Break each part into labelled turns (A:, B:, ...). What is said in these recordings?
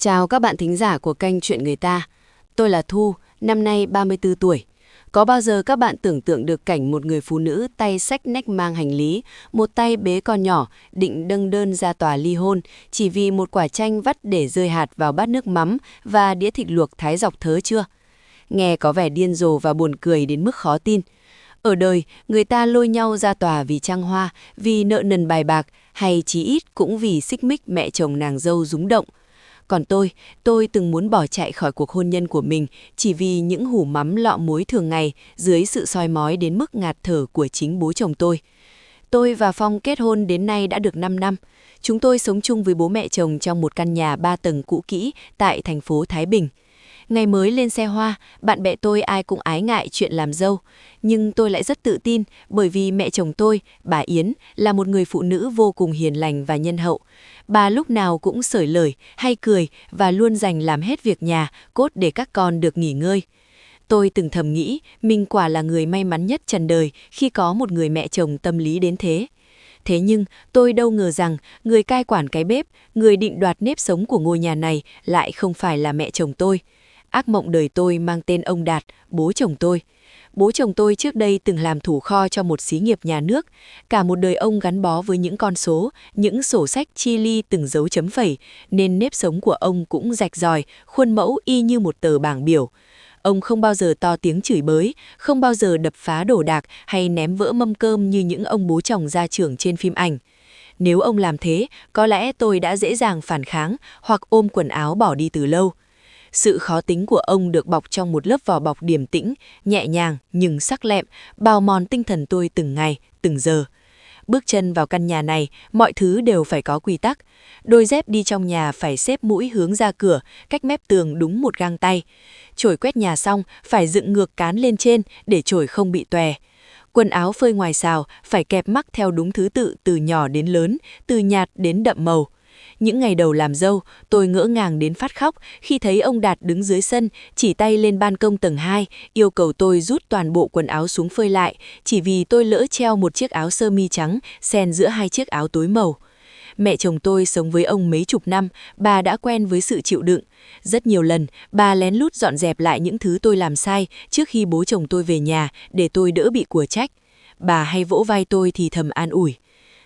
A: Chào các bạn thính giả của kênh Chuyện Người Ta. Tôi là Thu, năm nay 34 tuổi. Có bao giờ các bạn tưởng tượng được cảnh một người phụ nữ tay xách nách mang hành lý, một tay bế con nhỏ, định dâng đơn ra tòa ly hôn chỉ vì một quả chanh vắt để rơi hạt vào bát nước mắm và đĩa thịt luộc thái dọc thớ chưa? Nghe có vẻ điên rồ và buồn cười đến mức khó tin. Ở đời, người ta lôi nhau ra tòa vì trăng hoa, vì nợ nần bài bạc, hay chí ít cũng vì xích mích mẹ chồng nàng dâu rúng động. Còn tôi từng muốn bỏ chạy khỏi cuộc hôn nhân của mình chỉ vì những hủ mắm lọ muối thường ngày dưới sự soi mói đến mức ngạt thở của chính bố chồng tôi. Tôi và Phong kết hôn đến nay đã được 5 năm. Chúng tôi sống chung với bố mẹ chồng trong một căn nhà 3 tầng cũ kỹ tại thành phố Thái Bình. Ngày mới lên xe hoa, bạn bè tôi ai cũng ái ngại chuyện làm dâu. Nhưng tôi lại rất tự tin bởi vì mẹ chồng tôi, bà Yến, là một người phụ nữ vô cùng hiền lành và nhân hậu. Bà lúc nào cũng xởi lởi, hay cười và luôn dành làm hết việc nhà, cốt để các con được nghỉ ngơi. Tôi từng thầm nghĩ mình quả là người may mắn nhất trần đời khi có một người mẹ chồng tâm lý đến thế. Thế nhưng tôi đâu ngờ rằng người cai quản cái bếp, người định đoạt nếp sống của ngôi nhà này lại không phải là mẹ chồng tôi. Ác mộng đời tôi mang tên ông Đạt, bố chồng tôi. Bố chồng tôi trước đây từng làm thủ kho cho một xí nghiệp nhà nước. Cả một đời ông gắn bó với những con số, những sổ sách chi ly từng dấu chấm phẩy, nên nếp sống của ông cũng rạch ròi, khuôn mẫu y như một tờ bảng biểu. Ông không bao giờ to tiếng chửi bới, không bao giờ đập phá đồ đạc hay ném vỡ mâm cơm như những ông bố chồng gia trưởng trên phim ảnh. Nếu ông làm thế, có lẽ tôi đã dễ dàng phản kháng hoặc ôm quần áo bỏ đi từ lâu. Sự khó tính của ông được bọc trong một lớp vỏ bọc điềm tĩnh, nhẹ nhàng nhưng sắc lẹm, bào mòn tinh thần tôi từng ngày, từng giờ. Bước chân vào căn nhà này, mọi thứ đều phải có quy tắc. Đôi dép đi trong nhà phải xếp mũi hướng ra cửa, cách mép tường đúng một gang tay. Chổi quét nhà xong phải dựng ngược cán lên trên để chổi không bị tòe. Quần áo phơi ngoài xào phải kẹp mắc theo đúng thứ tự từ nhỏ đến lớn, từ nhạt đến đậm màu. Những ngày đầu làm dâu, tôi ngỡ ngàng đến phát khóc khi thấy ông Đạt đứng dưới sân, chỉ tay lên ban công tầng 2, yêu cầu tôi rút toàn bộ quần áo xuống phơi lại, chỉ vì tôi lỡ treo một chiếc áo sơ mi trắng xen giữa hai chiếc áo tối màu. Mẹ chồng tôi sống với ông mấy chục năm, bà đã quen với sự chịu đựng. Rất nhiều lần, bà lén lút dọn dẹp lại những thứ tôi làm sai trước khi bố chồng tôi về nhà để tôi đỡ bị của trách. Bà hay vỗ vai tôi thì thầm an ủi.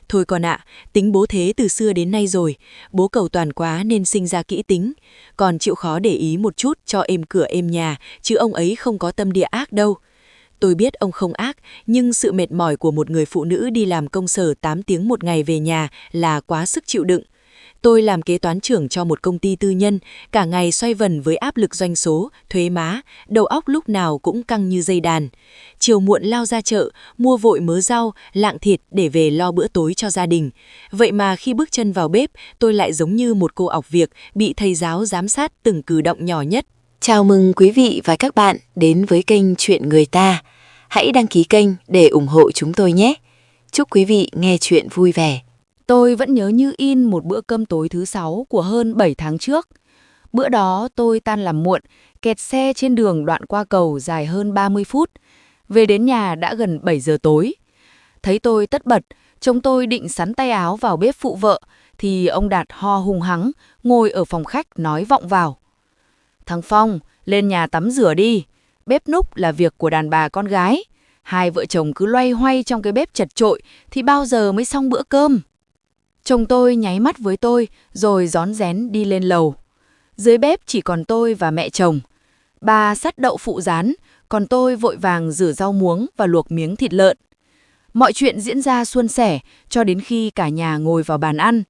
A: Thôi con ạ, tính bố thế từ xưa đến nay rồi, bố cầu toàn quá nên sinh ra kỹ tính. Còn chịu khó để ý một chút cho êm cửa êm nhà, chứ ông ấy không có tâm địa ác đâu. Tôi biết ông không ác, nhưng sự mệt mỏi của một người phụ nữ đi làm công sở 8 tiếng một ngày về nhà là quá sức chịu đựng. Tôi làm kế toán trưởng cho một công ty tư nhân, cả ngày xoay vần với áp lực doanh số, thuế má, đầu óc lúc nào cũng căng như dây đàn. Chiều muộn lao ra chợ, mua vội mớ rau, lạng thịt để về lo bữa tối cho gia đình. Vậy mà khi bước chân vào bếp, tôi lại giống như một cô ọc việc bị thầy giáo giám sát từng cử động nhỏ nhất.
B: Chào mừng quý vị và các bạn đến với kênh Chuyện Người Ta. Hãy đăng ký kênh để ủng hộ chúng tôi nhé. Chúc quý vị nghe chuyện vui vẻ.
A: Tôi vẫn nhớ như in một bữa cơm tối thứ 6 của hơn 7 tháng trước. Bữa đó tôi tan làm muộn, kẹt xe trên đường đoạn qua cầu dài hơn 30 phút. Về đến nhà đã gần 7 giờ tối. Thấy tôi tất bật, chồng tôi định sắn tay áo vào bếp phụ vợ, thì ông Đạt ho hùng hắng, ngồi ở phòng khách nói vọng vào. Thằng Phong, lên nhà tắm rửa đi. Bếp núc là việc của đàn bà con gái. Hai vợ chồng cứ loay hoay trong cái bếp chật chội thì bao giờ mới xong bữa cơm. Chồng tôi nháy mắt với tôi rồi rón rén đi lên lầu. Dưới bếp chỉ còn tôi và mẹ chồng. Bà sắt đậu phụ rán, còn tôi vội vàng rửa rau muống và luộc miếng thịt lợn. Mọi chuyện diễn ra suôn sẻ cho đến khi cả nhà ngồi vào bàn ăn.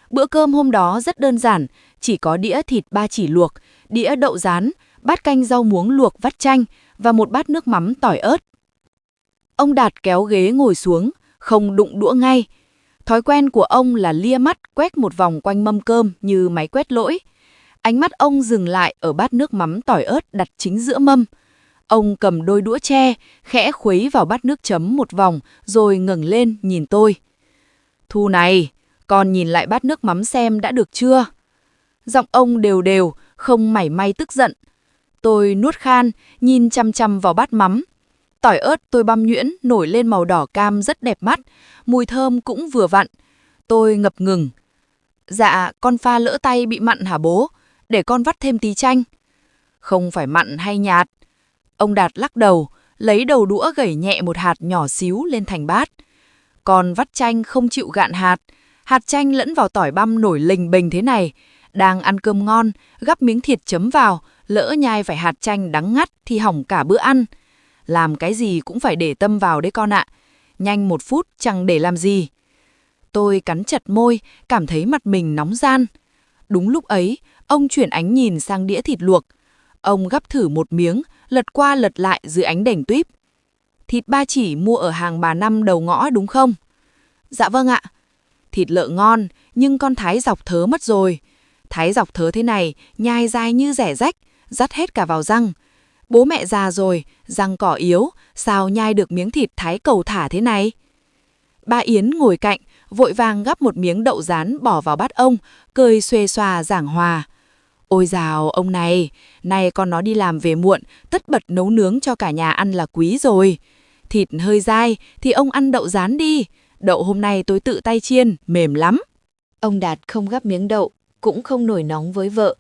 A: Bữa cơm hôm đó rất đơn giản, chỉ có đĩa thịt ba chỉ luộc, đĩa đậu rán, bát canh rau muống luộc vắt chanh và một bát nước mắm tỏi ớt. Ông Đạt kéo ghế ngồi xuống, không đụng đũa ngay. Thói quen của ông là lia mắt quét một vòng quanh mâm cơm như máy quét lỗi. Ánh mắt ông dừng lại ở bát nước mắm tỏi ớt đặt chính giữa mâm. Ông cầm đôi đũa tre, khẽ khuấy vào bát nước chấm một vòng rồi ngẩng lên nhìn tôi. Thu này, con nhìn lại bát nước mắm xem đã được chưa? Giọng ông đều đều, không mảy may tức giận. Tôi nuốt khan, nhìn chăm chăm vào bát mắm. Tỏi ớt tôi băm nhuyễn nổi lên màu đỏ cam rất đẹp mắt, mùi thơm cũng vừa vặn. Tôi ngập ngừng. Dạ, con pha lỡ tay bị mặn hả bố?
C: để con vắt thêm tí chanh. Không phải mặn hay nhạt. Ông Đạt lắc đầu, lấy đầu đũa gẩy nhẹ một hạt nhỏ xíu lên thành bát. Con vắt chanh không chịu gạn hạt chanh lẫn vào tỏi băm nổi lềnh bềnh thế này. Đang ăn cơm ngon, gắp miếng thịt chấm vào, lỡ nhai phải hạt chanh đắng ngắt thì hỏng cả bữa ăn. Làm cái gì cũng phải để tâm vào đấy con ạ. Nhanh 1 phút chẳng để làm gì. Tôi cắn chặt môi, cảm thấy mặt mình nóng ran. Đúng lúc ấy, ông chuyển ánh nhìn sang đĩa thịt luộc. Ông gắp thử một miếng, lật qua lật lại dưới ánh đèn tuýp. Thịt ba chỉ mua ở hàng bà Năm đầu ngõ đúng không? Dạ vâng ạ. Thịt lợn ngon, nhưng con thái dọc thớ mất rồi. Thái dọc thớ thế này, nhai dai như rẻ rách, dắt hết cả vào răng. Bố mẹ già rồi, răng cỏ yếu, sao nhai được miếng thịt thái cầu thả thế này? Ba Yến ngồi cạnh, vội vàng gắp một miếng đậu rán bỏ vào bát ông, cười xuề xòa giảng hòa. Ôi dào, ông này, nay con nó đi làm về muộn, tất bật nấu nướng cho cả nhà ăn là quý rồi. Thịt hơi dai thì ông ăn đậu rán đi, đậu hôm nay tôi tự tay chiên, mềm lắm.
B: Ông Đạt không gắp miếng đậu, cũng không nổi nóng với vợ.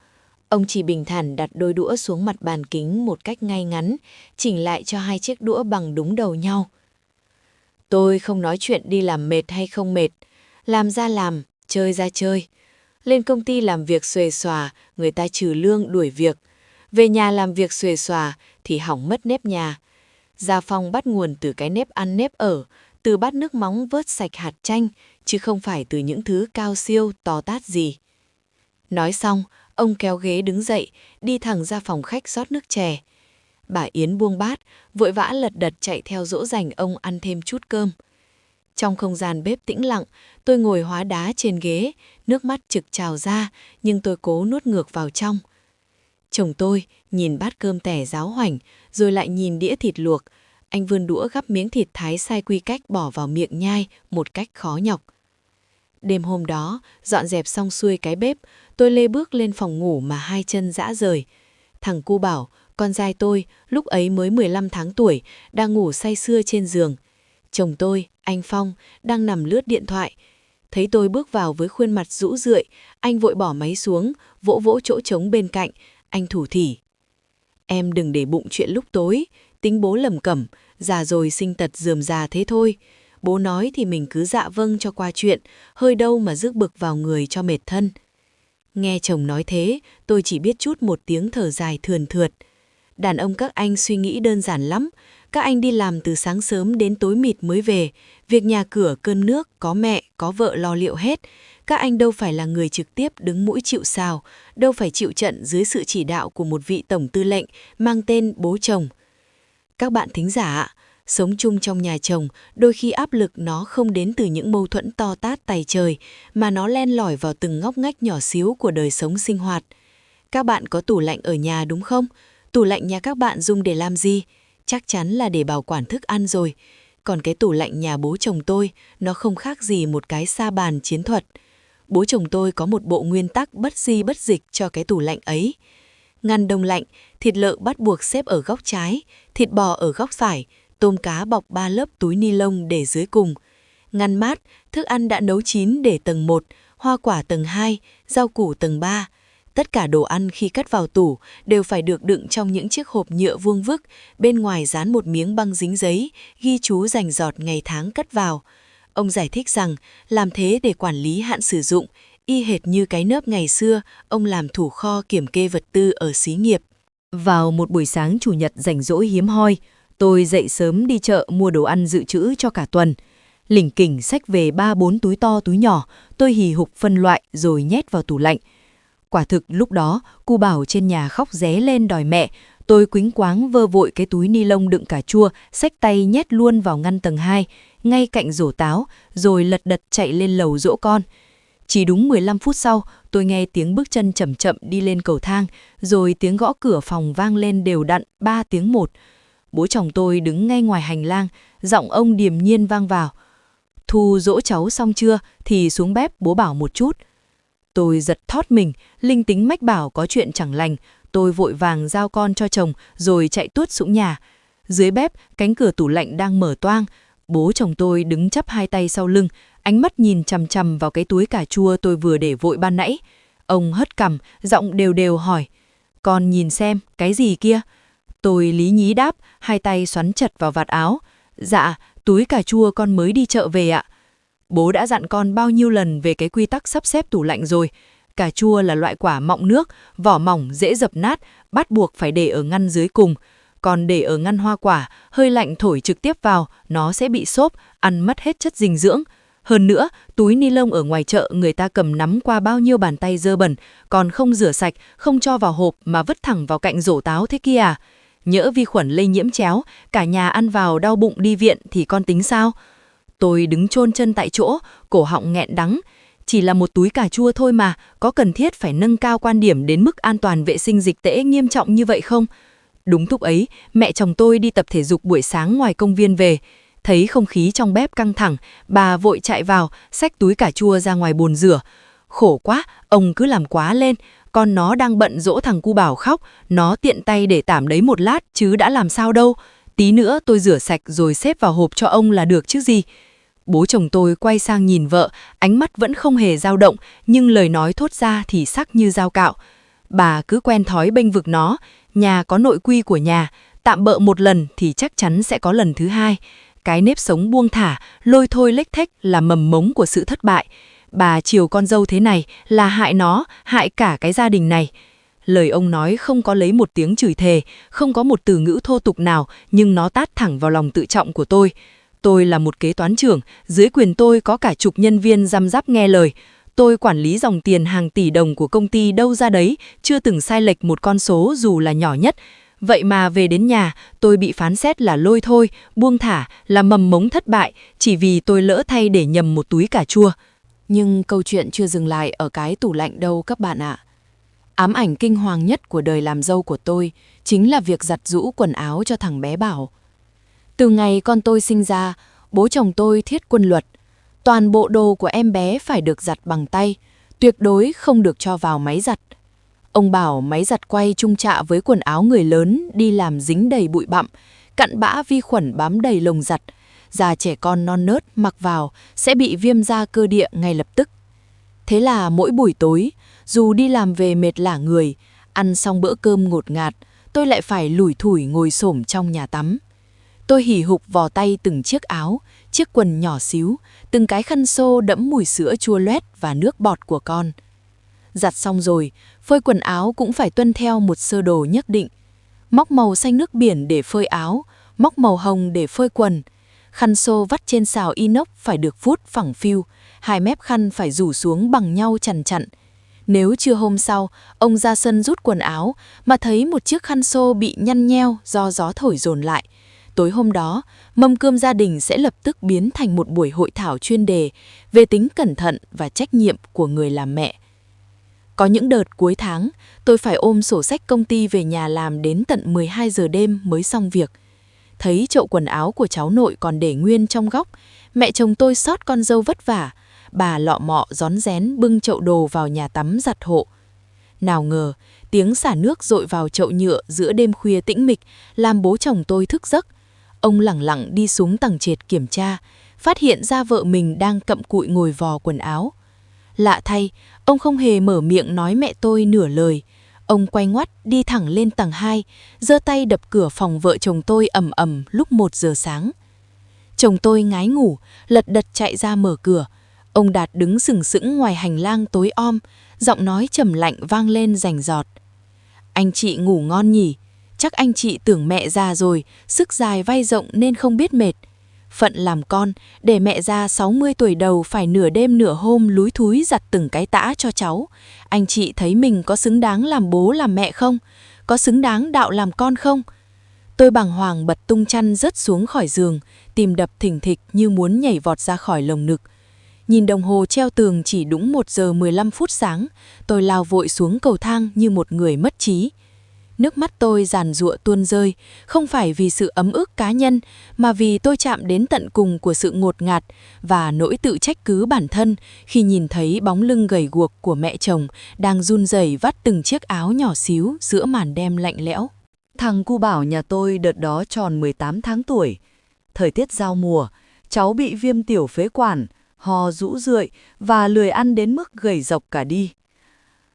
B: Ông chỉ bình thản đặt đôi đũa xuống mặt bàn kính một cách ngay ngắn, chỉnh lại cho 2 chiếc đũa bằng đúng đầu nhau. Tôi không nói chuyện đi làm mệt hay không mệt, làm ra làm, chơi ra chơi. Lên công ty làm việc xuề xòa, người ta trừ lương đuổi việc. Về nhà làm việc xuề xòa thì hỏng mất nếp nhà. Gia phong bắt nguồn từ cái nếp ăn nếp ở, từ bát nước móng vớt sạch hạt chanh, chứ không phải từ những thứ cao siêu to tát gì. Nói xong, ông kéo ghế đứng dậy, đi thẳng ra phòng khách rót nước chè. Bà Yến buông bát, vội vã lật đật chạy theo dỗ dành ông ăn thêm chút cơm. Trong không gian bếp tĩnh lặng, tôi ngồi hóa đá trên ghế, nước mắt trực trào ra, nhưng tôi cố nuốt ngược vào trong. Chồng tôi nhìn bát cơm tẻ ráo hoảnh, rồi lại nhìn đĩa thịt luộc. Anh vươn đũa gắp miếng thịt thái sai quy cách bỏ vào miệng nhai một cách khó nhọc. Đêm hôm đó, dọn dẹp xong xuôi cái bếp, tôi lê bước lên phòng ngủ mà 2 chân rã rời. Thằng cu Bảo, con trai tôi, lúc ấy mới 15 tháng tuổi, đang ngủ say sưa trên giường. Chồng tôi, anh Phong, đang nằm lướt điện thoại. Thấy tôi bước vào với khuôn mặt rũ rượi, anh vội bỏ máy xuống, vỗ vỗ chỗ trống bên cạnh, anh thủ thỉ. Em đừng để bụng chuyện lúc tối, tính bố lầm cẩm, già rồi sinh tật rườm rà thế thôi. Bố nói thì mình cứ dạ vâng cho qua chuyện, hơi đâu mà rước bực vào người cho mệt thân. Nghe chồng nói thế, tôi chỉ biết chút một tiếng thở dài thườn thượt. Đàn ông các anh suy nghĩ đơn giản lắm. Các anh đi làm từ sáng sớm đến tối mịt mới về. Việc nhà cửa, cơm nước, có mẹ, có vợ lo liệu hết. Các anh đâu phải là người trực tiếp đứng mũi chịu sào, đâu phải chịu trận dưới sự chỉ đạo của một vị tổng tư lệnh mang tên bố chồng. Các bạn thính giả ạ, sống chung trong nhà chồng, đôi khi áp lực nó không đến từ những mâu thuẫn to tát tày trời, mà nó len lỏi vào từng ngóc ngách nhỏ xíu của đời sống sinh hoạt. Các bạn có tủ lạnh ở nhà đúng không? Tủ lạnh nhà các bạn dùng để làm gì? Chắc chắn là để bảo quản thức ăn rồi. Còn cái tủ lạnh nhà bố chồng tôi, nó không khác gì một cái sa bàn chiến thuật. Bố chồng tôi có một bộ nguyên tắc bất di bất dịch cho cái tủ lạnh ấy. Ngăn đông lạnh, thịt lợn bắt buộc xếp ở góc trái, thịt bò ở góc phải, tôm cá bọc 3 lớp túi ni lông để dưới cùng. Ngăn mát, thức ăn đã nấu chín để tầng 1, hoa quả tầng 2, rau củ tầng 3. Tất cả đồ ăn khi cất vào tủ đều phải được đựng trong những chiếc hộp nhựa vuông vức, bên ngoài dán một miếng băng dính giấy, ghi chú rành rọt ngày tháng cất vào. Ông giải thích rằng làm thế để quản lý hạn sử dụng, y hệt như cái nớp ngày xưa ông làm thủ kho kiểm kê vật tư ở xí nghiệp.
A: Vào một buổi sáng chủ nhật rảnh rỗi hiếm hoi, tôi dậy sớm đi chợ mua đồ ăn dự trữ cho cả tuần. Lỉnh kỉnh xách về 3-4 túi to túi nhỏ, tôi hì hục phân loại rồi nhét vào tủ lạnh. Quả thực lúc đó, cu Bảo trên nhà khóc ré lên đòi mẹ, tôi quýnh quáng vơ vội cái túi ni lông đựng cà chua, xách tay nhét luôn vào ngăn tầng 2, ngay cạnh rổ táo, rồi lật đật chạy lên lầu dỗ con. Chỉ đúng 15 phút sau, tôi nghe tiếng bước chân chậm chậm đi lên cầu thang, rồi tiếng gõ cửa phòng vang lên đều đặn 3 tiếng một. Bố chồng tôi đứng ngay ngoài hành lang, giọng ông điềm nhiên vang vào. Thu dỗ cháu xong chưa thì xuống bếp bố bảo một chút. Tôi giật thót mình, linh tính mách bảo có chuyện chẳng lành. Tôi vội vàng giao con cho chồng rồi chạy tuốt xuống nhà. Dưới bếp, cánh cửa tủ lạnh đang mở toang. Bố chồng tôi đứng chắp 2 tay sau lưng, ánh mắt nhìn chằm chằm vào cái túi cà chua tôi vừa để vội ban nãy.
C: Ông hất cằm, giọng đều đều hỏi, con nhìn xem, cái gì kia? Tôi lý nhí đáp, hai tay xoắn chặt vào vạt áo. Dạ, túi cà chua con mới đi chợ về ạ. Bố đã dặn con bao nhiêu lần về cái quy tắc sắp xếp tủ lạnh rồi. Cà chua là loại quả mọng nước, vỏ mỏng dễ dập nát, bắt buộc phải để ở ngăn dưới cùng. Còn để ở ngăn hoa quả, hơi lạnh thổi trực tiếp vào, nó sẽ bị xốp, ăn mất hết chất dinh dưỡng. Hơn nữa, túi ni lông ở ngoài chợ người ta cầm nắm qua bao nhiêu bàn tay dơ bẩn, còn không rửa sạch, không cho vào hộp mà vứt thẳng vào cạnh rổ táo thế kia à? Nhỡ vi khuẩn lây nhiễm chéo, cả nhà ăn vào đau bụng đi viện thì con tính sao? Tôi đứng chôn chân tại chỗ, cổ họng nghẹn đắng. Chỉ là một túi cà chua thôi mà, có cần thiết phải nâng cao quan điểm đến mức an toàn vệ sinh dịch tễ nghiêm trọng như vậy không? Đúng lúc ấy, mẹ chồng tôi đi tập thể dục buổi sáng ngoài công viên về. Thấy không khí trong bếp căng thẳng, bà vội chạy vào, xách túi cà chua ra ngoài bồn rửa. Khổ quá, ông cứ làm quá lên. Con nó đang bận dỗ thằng cu Bảo khóc, nó tiện tay để tạm đấy một lát chứ đã làm sao đâu. Tí nữa tôi rửa sạch rồi xếp vào hộp cho ông là được chứ gì. Bố chồng tôi quay sang nhìn vợ, ánh mắt vẫn không hề dao động, nhưng lời nói thốt ra thì sắc như dao cạo. Bà cứ quen thói bênh vực nó, nhà có nội quy của nhà, tạm bợ một lần thì chắc chắn sẽ có lần thứ hai. Cái nếp sống buông thả, lôi thôi lếch thếch là mầm mống của sự thất bại. Bà chiều con dâu thế này là hại nó, hại cả cái gia đình này. Lời ông nói không có lấy một tiếng chửi thề, không có một từ ngữ thô tục nào, nhưng nó tát thẳng vào lòng tự trọng của tôi. Tôi là một kế toán trưởng, dưới quyền tôi có cả chục nhân viên răm rắp nghe lời. Tôi quản lý dòng tiền hàng tỷ đồng của công ty đâu ra đấy, chưa từng sai lệch một con số dù là nhỏ nhất. Vậy mà về đến nhà, tôi bị phán xét là lôi thôi, buông thả, là mầm mống thất bại, chỉ vì tôi lỡ thay để nhầm một túi cà chua.
A: Nhưng câu chuyện chưa dừng lại ở cái tủ lạnh đâu các bạn ạ. Ám ảnh kinh hoàng nhất của đời làm dâu của tôi chính là việc giặt giũ quần áo cho thằng bé Bảo. Từ ngày con tôi sinh ra, bố chồng tôi thiết quân luật. Toàn bộ đồ của em bé phải được giặt bằng tay, tuyệt đối không được cho vào máy giặt. Ông bảo máy giặt quay chung chạ với quần áo người lớn đi làm dính đầy bụi bặm, cặn bã vi khuẩn bám đầy lồng giặt. Già trẻ con non nớt mặc vào sẽ bị viêm da cơ địa ngay lập tức. Thế là mỗi buổi tối, dù đi làm về mệt lả người, ăn xong bữa cơm ngột ngạt, tôi lại phải lủi thủi ngồi xổm trong nhà tắm. Tôi hì hục vò tay từng chiếc áo, chiếc quần nhỏ xíu, từng cái khăn xô đẫm mùi sữa chua loét và nước bọt của con. Giặt xong rồi, phơi quần áo cũng phải tuân theo một sơ đồ nhất định. Móc màu xanh nước biển để phơi áo, móc màu hồng để phơi quần. Khăn xô vắt trên xào inox phải được vuốt phẳng phiu, hai mép khăn phải rủ xuống bằng nhau chằn chặn. Nếu trưa hôm sau, ông ra sân rút quần áo mà thấy một chiếc khăn xô bị nhăn nheo do gió thổi dồn lại, tối hôm đó, mâm cơm gia đình sẽ lập tức biến thành một buổi hội thảo chuyên đề về tính cẩn thận và trách nhiệm của người làm mẹ. Có những đợt cuối tháng, tôi phải ôm sổ sách công ty về nhà làm đến tận 12 giờ đêm mới xong việc. Thấy chậu quần áo của cháu nội còn để nguyên trong góc, mẹ chồng tôi xót con dâu vất vả. Bà lọ mọ rón rén bưng chậu đồ vào nhà tắm giặt hộ. Nào ngờ, tiếng xả nước dội vào chậu nhựa giữa đêm khuya tĩnh mịch làm bố chồng tôi thức giấc. Ông lẳng lặng đi xuống tầng trệt kiểm tra, phát hiện ra vợ mình đang cặm cụi ngồi vò quần áo. Lạ thay, ông không hề mở miệng nói mẹ tôi nửa lời. Ông quay ngoắt đi thẳng lên tầng 2, giơ tay đập cửa phòng vợ chồng tôi ầm ầm lúc 1 giờ sáng. Chồng tôi ngái ngủ, lật đật chạy ra mở cửa. Ông Đạt đứng sừng sững ngoài hành lang tối om, giọng nói trầm lạnh vang lên rành rọt. Anh chị ngủ ngon nhỉ? Chắc anh chị tưởng mẹ già rồi, sức dài vai rộng nên không biết mệt. Phận làm con, để mẹ già 60 tuổi đầu phải nửa đêm nửa hôm lúi thúi giặt từng cái tã cho cháu. Anh chị thấy mình có xứng đáng làm bố làm mẹ không? Có xứng đáng đạo làm con không? Tôi bàng hoàng bật tung chăn rớt xuống khỏi giường, tim đập thình thịch như muốn nhảy vọt ra khỏi lồng ngực. Nhìn đồng hồ treo tường chỉ đúng 1 giờ 15 phút sáng, tôi lao vội xuống cầu thang như một người mất trí. Nước mắt tôi giàn giụa tuôn rơi, không phải vì sự ấm ức cá nhân, mà vì tôi chạm đến tận cùng của sự ngột ngạt và nỗi tự trách cứ bản thân khi nhìn thấy bóng lưng gầy guộc của mẹ chồng đang run rẩy vắt từng chiếc áo nhỏ xíu giữa màn đêm lạnh lẽo.
C: Thằng cu Bảo nhà tôi đợt đó tròn 18 tháng tuổi. Thời tiết giao mùa, cháu bị viêm tiểu phế quản, ho rũ rượi và lười ăn đến mức gầy rộc cả đi.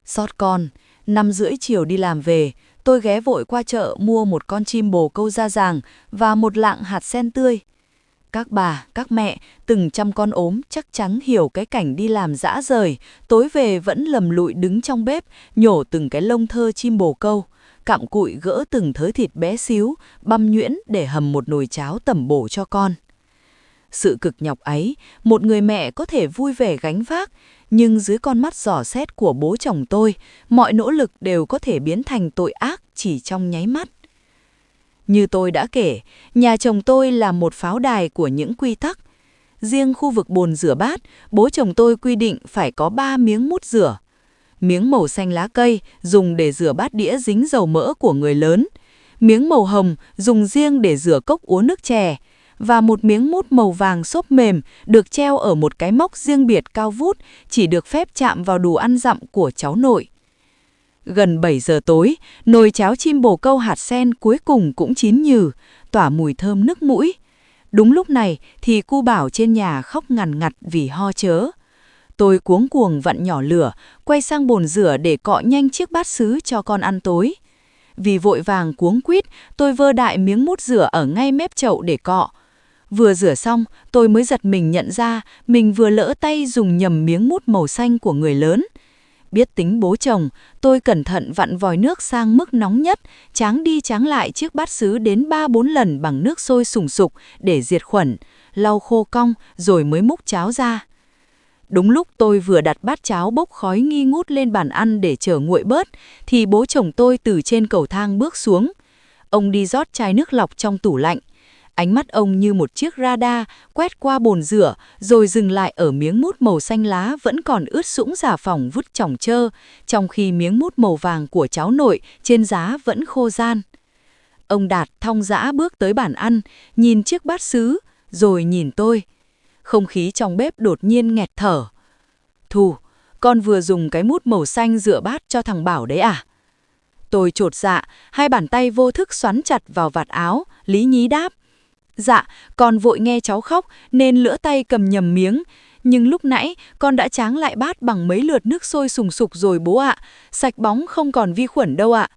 C: Xót con, 5:30 chiều đi làm về, tôi ghé vội qua chợ mua một con chim bồ câu da ràng và một lạng hạt sen tươi. Các bà, các mẹ, từng chăm con ốm chắc chắn hiểu cái cảnh đi làm rã rời, tối về vẫn lầm lụi đứng trong bếp, nhổ từng cái lông thơ chim bồ câu, cặm cụi gỡ từng thớ thịt bé xíu, băm nhuyễn để hầm một nồi cháo tẩm bổ cho con. Sự cực nhọc ấy, một người mẹ có thể vui vẻ gánh vác, nhưng dưới con mắt dò xét của bố chồng tôi, mọi nỗ lực đều có thể biến thành tội ác chỉ trong nháy mắt. Như tôi đã kể, nhà chồng tôi là một pháo đài của những quy tắc. Riêng khu vực bồn rửa bát, bố chồng tôi quy định phải có 3 miếng mút rửa. Miếng màu xanh lá cây dùng để rửa bát đĩa dính dầu mỡ của người lớn. Miếng màu hồng dùng riêng để rửa cốc uống nước chè. Và một miếng mút màu vàng xốp mềm được treo ở một cái móc riêng biệt cao vút, chỉ được phép chạm vào đồ ăn dặm của cháu nội. Gần 7 giờ tối, nồi cháo chim bồ câu hạt sen cuối cùng cũng chín nhừ, tỏa mùi thơm nức mũi. Đúng lúc này thì cu Bảo trên nhà khóc ngằn ngặt vì ho chớ. Tôi cuống cuồng vặn nhỏ lửa, quay sang bồn rửa để cọ nhanh chiếc bát sứ cho con ăn tối. Vì vội vàng cuống quýt, tôi vơ đại miếng mút rửa ở ngay mép chậu để cọ. Vừa rửa xong, tôi mới giật mình nhận ra mình vừa lỡ tay dùng nhầm miếng mút màu xanh của người lớn. Biết tính bố chồng, tôi cẩn thận vặn vòi nước sang mức nóng nhất, tráng đi tráng lại chiếc bát sứ đến 3-4 lần bằng nước sôi sùng sục để diệt khuẩn, lau khô cong rồi mới múc cháo ra. Đúng lúc tôi vừa đặt bát cháo bốc khói nghi ngút lên bàn ăn để chờ nguội bớt, thì bố chồng tôi từ trên cầu thang bước xuống. Ông đi rót chai nước lọc trong tủ lạnh. Ánh mắt ông như một chiếc radar quét qua bồn rửa rồi dừng lại ở miếng mút màu xanh lá vẫn còn ướt sũng xà phòng vứt chỏng chơ, trong khi miếng mút màu vàng của cháu nội trên giá vẫn khô ran. Ông Đạt thong dã bước tới bàn ăn, nhìn chiếc bát sứ, rồi nhìn tôi. Không khí trong bếp đột nhiên nghẹt thở. Thu, con vừa dùng cái mút màu xanh rửa bát cho thằng Bảo đấy à? Tôi chột dạ, hai bàn tay vô thức xoắn chặt vào vạt áo, lý nhí đáp. Dạ, con vội nghe cháu khóc nên lỡ tay cầm nhầm miếng. Nhưng lúc nãy con đã tráng lại bát bằng mấy lượt nước sôi sùng sục rồi bố ạ. Sạch bóng không còn vi khuẩn đâu ạ.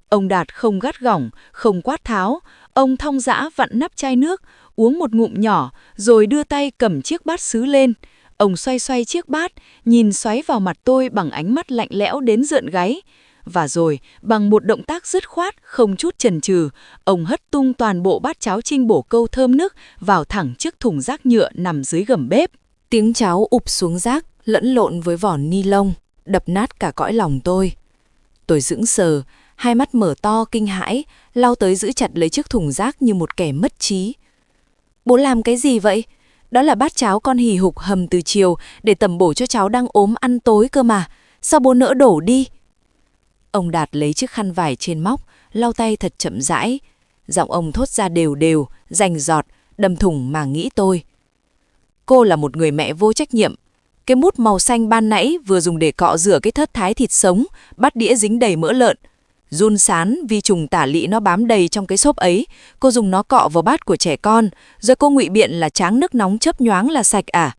C: Ông Đạt không gắt gỏng, không quát tháo. Ông thong dã vặn nắp chai nước, uống một ngụm nhỏ rồi đưa tay cầm chiếc bát sứ lên. Ông xoay xoay chiếc bát, nhìn xoáy vào mặt tôi bằng ánh mắt lạnh lẽo đến rợn gáy. Và rồi, bằng một động tác dứt khoát, không chút chần chừ, ông hất tung toàn bộ bát cháo chim bồ câu thơm nức vào thẳng chiếc thùng rác nhựa nằm dưới gầm bếp.
A: Tiếng cháo ụp xuống rác, lẫn lộn với vỏ ni lông, đập nát cả cõi lòng tôi. Tôi sững sờ, hai mắt mở to kinh hãi, lao tới giữ chặt lấy chiếc thùng rác như một kẻ mất trí. Bố làm cái gì vậy? Đó là bát cháo con hì hục hầm từ chiều để tẩm bổ cho cháu đang ốm ăn tối cơ mà. Sao bố nỡ đổ đi? Ông Đạt lấy chiếc khăn vải trên móc, lau tay thật chậm rãi. Giọng ông thốt ra đều đều, rành rọt, đâm thủng mà nghĩ tôi. Cô là một người mẹ vô trách nhiệm. Cái mút màu xanh ban nãy vừa dùng để cọ rửa cái thớt thái thịt sống, bát đĩa dính đầy mỡ lợn. Giun sán, vi trùng tả lị nó bám đầy trong cái xốp ấy. Cô dùng nó cọ vào bát của trẻ con, rồi cô ngụy biện là tráng nước nóng chớp nhoáng là sạch à?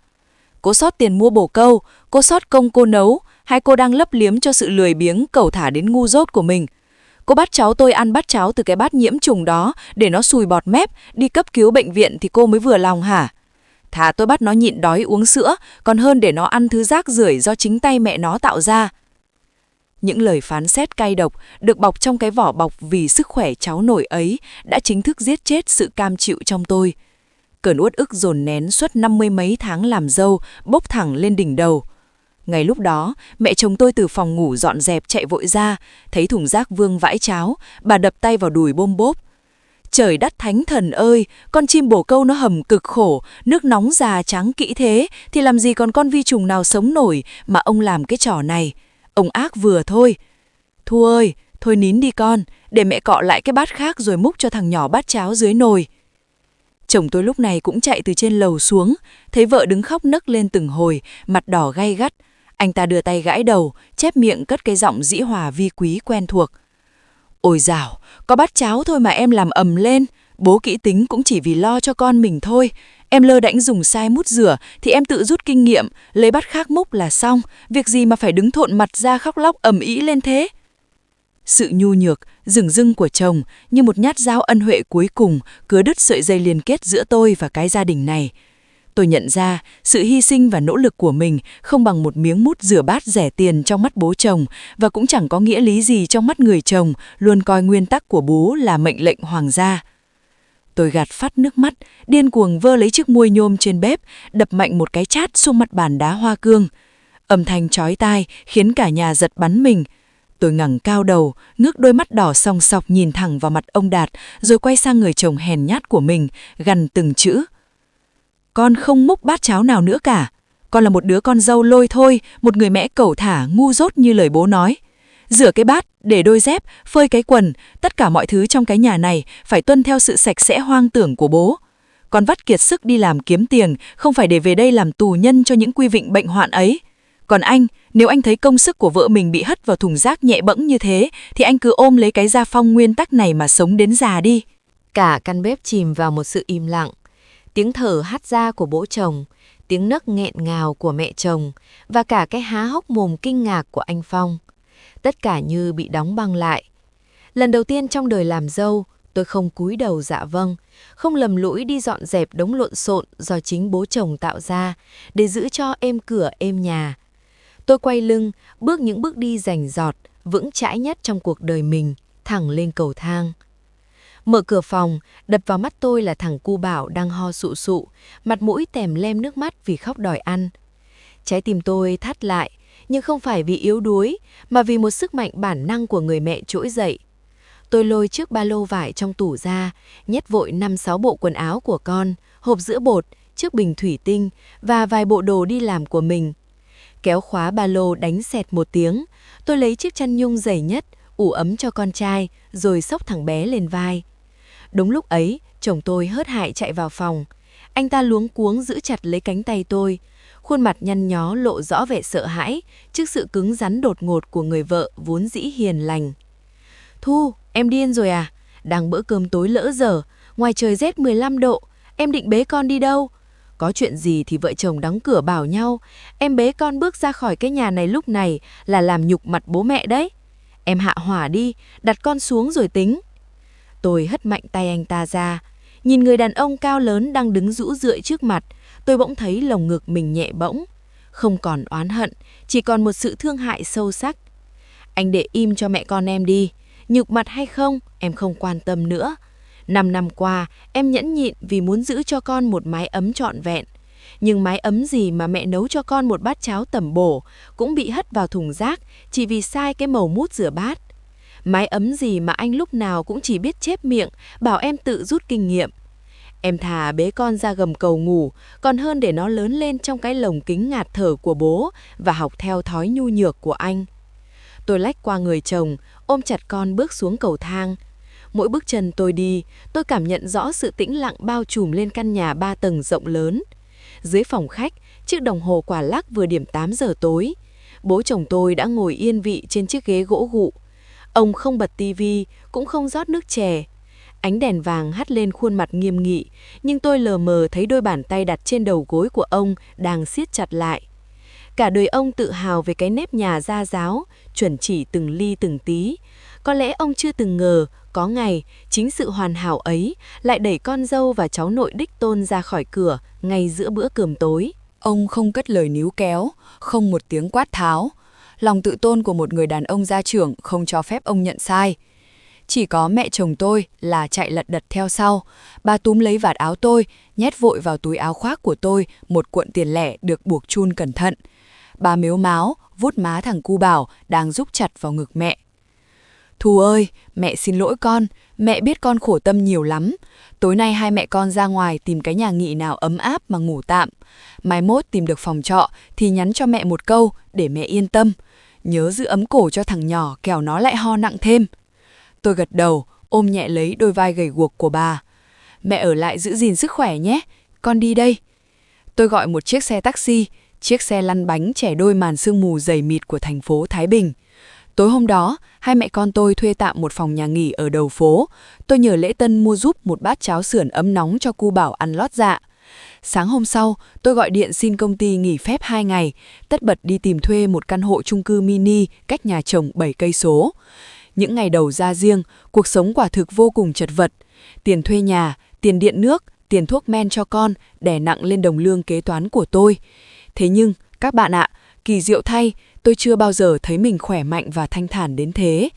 A: Cô sót tiền mua bồ câu, cô sót công cô nấu, hay cô đang lấp liếm cho sự lười biếng cẩu thả đến ngu dốt của mình? Cô bắt cháu tôi ăn bát cháo từ cái bát nhiễm trùng đó để nó sùi bọt mép, đi cấp cứu bệnh viện thì cô mới vừa lòng hả? Thà tôi bắt nó nhịn đói uống sữa, còn hơn để nó ăn thứ rác rưởi do chính tay mẹ nó tạo ra. Những lời phán xét cay độc được bọc trong cái vỏ bọc vì sức khỏe cháu nội ấy đã chính thức giết chết sự cam chịu trong tôi. Cơn uất ức dồn nén suốt 50 mấy tháng làm dâu bốc thẳng lên đỉnh đầu. Ngay lúc đó, mẹ chồng tôi từ phòng ngủ dọn dẹp chạy vội ra, thấy thùng rác vương vãi cháo, bà đập tay vào đùi bôm bốp. Trời đất thánh thần ơi, con chim bồ câu nó hầm cực khổ, nước nóng già trắng kỹ thế, thì làm gì còn con vi trùng nào sống nổi mà ông làm cái trò này. Ông ác vừa thôi. Thu ơi, thôi nín đi con, để mẹ cọ lại cái bát khác rồi múc cho thằng nhỏ bát cháo dưới nồi. Chồng tôi lúc này cũng chạy từ trên lầu xuống, thấy vợ đứng khóc nấc lên từng hồi, mặt đỏ gay gắt. Anh ta đưa tay gãi đầu, chép miệng cất cái giọng dĩ hòa vi quý quen thuộc. Ôi dào, có bát cháo thôi mà em làm ầm lên. Bố kỹ tính cũng chỉ vì lo cho con mình thôi.
C: Em lơ đãng dùng sai mút rửa thì em tự rút kinh nghiệm, lấy bát khác múc là xong, việc gì mà phải đứng thộn mặt ra khóc lóc ầm ĩ lên thế. Sự nhu nhược, dửng dưng của chồng như một nhát dao ân huệ cuối cùng cứa đứt sợi dây liên kết giữa tôi và cái gia đình này. Tôi nhận ra sự hy sinh và nỗ lực của mình không bằng một miếng mút rửa bát rẻ tiền trong mắt bố chồng và cũng chẳng có nghĩa lý gì trong mắt người chồng luôn coi nguyên tắc của bố là mệnh lệnh hoàng gia. Tôi gạt phát nước mắt, điên cuồng vơ lấy chiếc muôi nhôm trên bếp, đập mạnh một cái chát xuống mặt bàn đá hoa cương. Âm thanh chói tai khiến cả nhà giật bắn mình. Tôi ngẩng cao đầu, ngước đôi mắt đỏ sòng sọc nhìn thẳng vào mặt ông Đạt, rồi quay sang người chồng hèn nhát của mình, gằn từng chữ. Con không múc bát cháo nào nữa cả. Con là một đứa con dâu lôi thôi, một người mẹ cẩu thả, ngu dốt như lời bố nói. Rửa cái bát, để đôi dép, phơi cái quần, tất cả mọi thứ trong cái nhà này phải tuân theo sự sạch sẽ hoang tưởng của bố. Con vắt kiệt sức đi làm kiếm tiền, không phải để về đây làm tù nhân cho những quy vịnh bệnh hoạn ấy. Còn anh, nếu anh thấy công sức của vợ mình bị hất vào thùng rác nhẹ bẫng như thế, thì anh cứ ôm lấy cái gia phong nguyên tắc này mà sống đến già đi.
B: Cả căn bếp chìm vào một sự im lặng. Tiếng thở hắt ra của bố chồng, tiếng nấc nghẹn ngào của mẹ chồng và cả cái há hốc mồm kinh ngạc của anh Phong. Tất cả như bị đóng băng lại. Lần đầu tiên trong đời làm dâu, tôi không cúi đầu dạ vâng, không lầm lũi đi dọn dẹp đống lộn xộn do chính bố chồng tạo ra để giữ cho êm cửa êm nhà. Tôi quay lưng, bước những bước đi rành rọt, vững chãi nhất trong cuộc đời mình, thẳng lên cầu thang. Mở cửa phòng, đập vào mắt tôi là thằng cu Bảo đang ho sụ sụ, mặt mũi tèm lem nước mắt vì khóc đòi ăn. Trái tim tôi thắt lại, nhưng không phải vì yếu đuối, mà vì một sức mạnh bản năng của người mẹ trỗi dậy. Tôi lôi chiếc ba lô vải trong tủ ra, nhét vội 5-6 bộ quần áo của con, hộp sữa bột, chiếc bình thủy tinh và vài bộ đồ đi làm của mình. Kéo khóa ba lô đánh xẹt một tiếng, tôi lấy chiếc chăn nhung dày nhất, ủ ấm cho con trai, rồi xốc thằng bé lên vai. Đúng lúc ấy, chồng tôi hớt hải chạy vào phòng. Anh ta luống cuống giữ chặt lấy cánh tay tôi, khuôn mặt nhăn nhó lộ rõ vẻ sợ hãi trước sự cứng rắn đột ngột của người vợ vốn dĩ hiền lành. Thu, em điên rồi à? Đang bữa cơm tối lỡ dở, ngoài trời rét 15 độ, em định bế con đi đâu? Có chuyện gì thì vợ chồng đóng cửa bảo nhau, em bế con bước ra khỏi cái nhà này lúc này là làm nhục mặt bố mẹ đấy. Em hạ hỏa đi, đặt con xuống rồi tính. Tôi hất mạnh tay anh ta ra. Nhìn người đàn ông cao lớn đang đứng rũ rượi trước mặt, tôi bỗng thấy lồng ngực mình nhẹ bỗng. Không còn oán hận, chỉ còn một sự thương hại sâu sắc. Anh để im cho mẹ con em đi. Nhục mặt hay không, em không quan tâm nữa. 5 năm qua, em nhẫn nhịn vì muốn giữ cho con một mái ấm trọn vẹn. Nhưng mái ấm gì mà mẹ nấu cho con một bát cháo tẩm bổ cũng bị hất vào thùng rác chỉ vì sai cái màu mút rửa bát. Mái ấm gì mà anh lúc nào cũng chỉ biết chép miệng, bảo em tự rút kinh nghiệm. Em thà bế con ra gầm cầu ngủ, còn hơn để nó lớn lên trong cái lồng kính ngạt thở của bố và học theo thói nhu nhược của anh. Tôi lách qua người chồng, ôm chặt con bước xuống cầu thang. Mỗi bước chân tôi đi, tôi cảm nhận rõ sự tĩnh lặng bao trùm lên căn nhà 3 tầng rộng lớn. Dưới phòng khách, chiếc đồng hồ quả lắc vừa điểm 8 giờ tối. Bố chồng tôi đã ngồi yên vị trên chiếc ghế gỗ gụ. Ông không bật tivi, cũng không rót nước chè. Ánh đèn vàng hắt lên khuôn mặt nghiêm nghị, nhưng tôi lờ mờ thấy đôi bàn tay đặt trên đầu gối của ông đang siết chặt lại. Cả đời ông tự hào về cái nếp nhà gia giáo, chuẩn chỉ từng ly từng tí. Có lẽ ông chưa từng ngờ, có ngày, chính sự hoàn hảo ấy lại đẩy con dâu và cháu nội đích tôn ra khỏi cửa ngay giữa bữa cơm tối.
C: Ông không cất lời níu kéo, không một tiếng quát tháo. Lòng tự tôn của một người đàn ông gia trưởng không cho phép ông nhận sai. Chỉ có mẹ chồng tôi là chạy lật đật theo sau. Bà túm lấy vạt áo tôi, nhét vội vào túi áo khoác của tôi một cuộn tiền lẻ được buộc chun cẩn thận. Bà mếu máo, vuốt má thằng cu Bảo đang rúc chặt vào ngực mẹ. Thu ơi, mẹ xin lỗi con, mẹ biết con khổ tâm nhiều lắm. Tối nay hai mẹ con ra ngoài tìm cái nhà nghỉ nào ấm áp mà ngủ tạm. Mai mốt tìm được phòng trọ thì nhắn cho mẹ một câu để mẹ yên tâm. Nhớ giữ ấm cổ cho thằng nhỏ kẻo nó lại ho nặng thêm. Tôi gật đầu, ôm nhẹ lấy đôi vai gầy guộc của bà. Mẹ ở lại giữ gìn sức khỏe nhé, con đi đây. Tôi gọi một chiếc xe taxi, chiếc xe lăn bánh chẻ đôi màn sương mù dày mịt của thành phố Thái Bình. Tối hôm đó, hai mẹ con tôi thuê tạm một phòng nhà nghỉ ở đầu phố. Tôi nhờ Lễ Tân mua giúp một bát cháo sườn ấm nóng cho cu Bảo ăn lót dạ. Sáng hôm sau, tôi gọi điện xin công ty nghỉ phép 2 ngày, tất bật đi tìm thuê một căn hộ chung cư mini cách nhà chồng 7 cây số. Những ngày đầu ra riêng, cuộc sống quả thực vô cùng chật vật. Tiền thuê nhà, tiền điện nước, tiền thuốc men cho con đè nặng lên đồng lương kế toán của tôi. Thế nhưng, các bạn ạ, kỳ diệu thay, tôi chưa bao giờ thấy mình khỏe mạnh và thanh thản đến thế.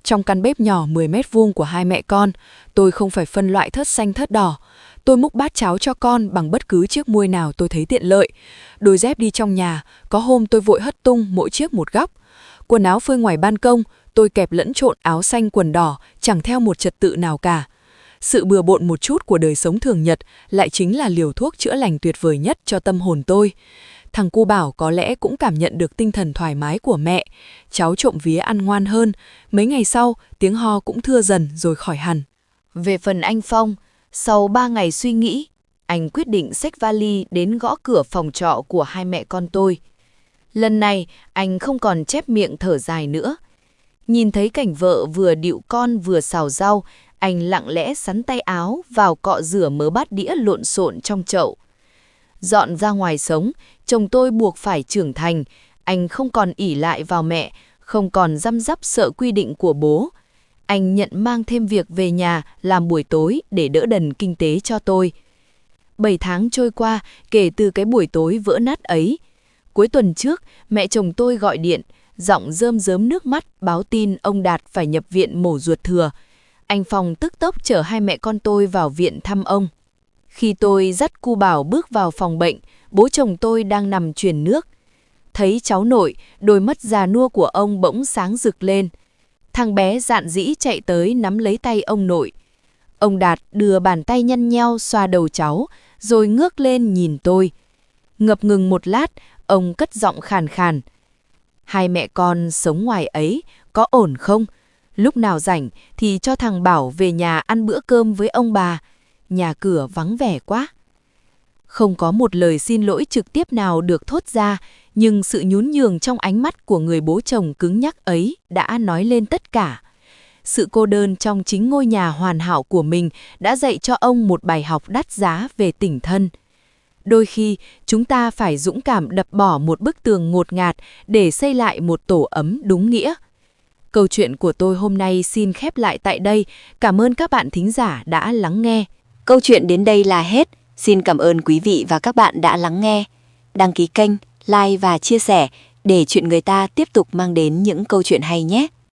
C: Trong căn bếp nhỏ 10 mét vuông của hai mẹ con, tôi không phải phân loại thớt xanh thớt đỏ. Tôi múc bát cháo cho con bằng bất cứ chiếc muôi nào tôi thấy tiện lợi. Đôi dép đi trong nhà, có hôm tôi vội hất tung mỗi chiếc một góc. Quần áo phơi ngoài ban công, tôi kẹp lẫn trộn áo xanh quần đỏ, chẳng theo một trật tự nào cả. Sự bừa bộn một chút của đời sống thường nhật lại chính là liều thuốc chữa lành tuyệt vời nhất cho tâm hồn tôi. Thằng cu Bảo có lẽ cũng cảm nhận được tinh thần thoải mái của mẹ. Cháu trộm vía ăn ngoan hơn. Mấy ngày sau, tiếng ho cũng thưa dần rồi khỏi hẳn.
B: Về phần anh Phong, sau 3 ngày suy nghĩ, anh quyết định xách vali đến gõ cửa phòng trọ của hai mẹ con tôi. Lần này, anh không còn chép miệng thở dài nữa. Nhìn thấy cảnh vợ vừa điệu con vừa xào rau, anh lặng lẽ sắn tay áo vào cọ rửa mớ bát đĩa lộn xộn trong chậu. Dọn ra ngoài sống, chồng tôi buộc phải trưởng thành, anh không còn ỷ lại vào mẹ, không còn răm rắp sợ quy định của bố. Anh nhận mang thêm việc về nhà làm buổi tối để đỡ đần kinh tế cho tôi. 7 tháng trôi qua kể từ cái buổi tối vỡ nát ấy. Cuối tuần trước, mẹ chồng tôi gọi điện, giọng rơm rớm nước mắt báo tin ông Đạt phải nhập viện mổ ruột thừa. Anh Phong tức tốc chở hai mẹ con tôi vào viện thăm ông. Khi tôi dắt cu Bảo bước vào phòng bệnh, bố chồng tôi đang nằm truyền nước. Thấy cháu nội, đôi mắt già nua của ông bỗng sáng rực lên. Thằng bé dạn dĩ chạy tới nắm lấy tay ông nội. Ông Đạt đưa bàn tay nhăn nheo xoa đầu cháu, rồi ngước lên nhìn tôi. Ngập ngừng một lát, ông cất giọng khàn khàn. Hai mẹ con sống ngoài ấy, có ổn không? Lúc nào rảnh thì cho thằng Bảo về nhà ăn bữa cơm với ông bà. Nhà cửa vắng vẻ quá. Không có một lời xin lỗi trực tiếp nào được thốt ra, nhưng sự nhún nhường trong ánh mắt của người bố chồng cứng nhắc ấy đã nói lên tất cả. Sự cô đơn trong chính ngôi nhà hoàn hảo của mình đã dạy cho ông một bài học đắt giá về tình thân. Đôi khi, chúng ta phải dũng cảm đập bỏ một bức tường ngột ngạt để xây lại một tổ ấm đúng nghĩa. Câu chuyện của tôi hôm nay xin khép lại tại đây. Cảm ơn các bạn thính giả đã lắng nghe.
A: Câu chuyện đến đây là hết. Xin cảm ơn quý vị và các bạn đã lắng nghe. Đăng ký kênh, like và chia sẻ để Chuyện Người Ta tiếp tục mang đến những câu chuyện hay nhé.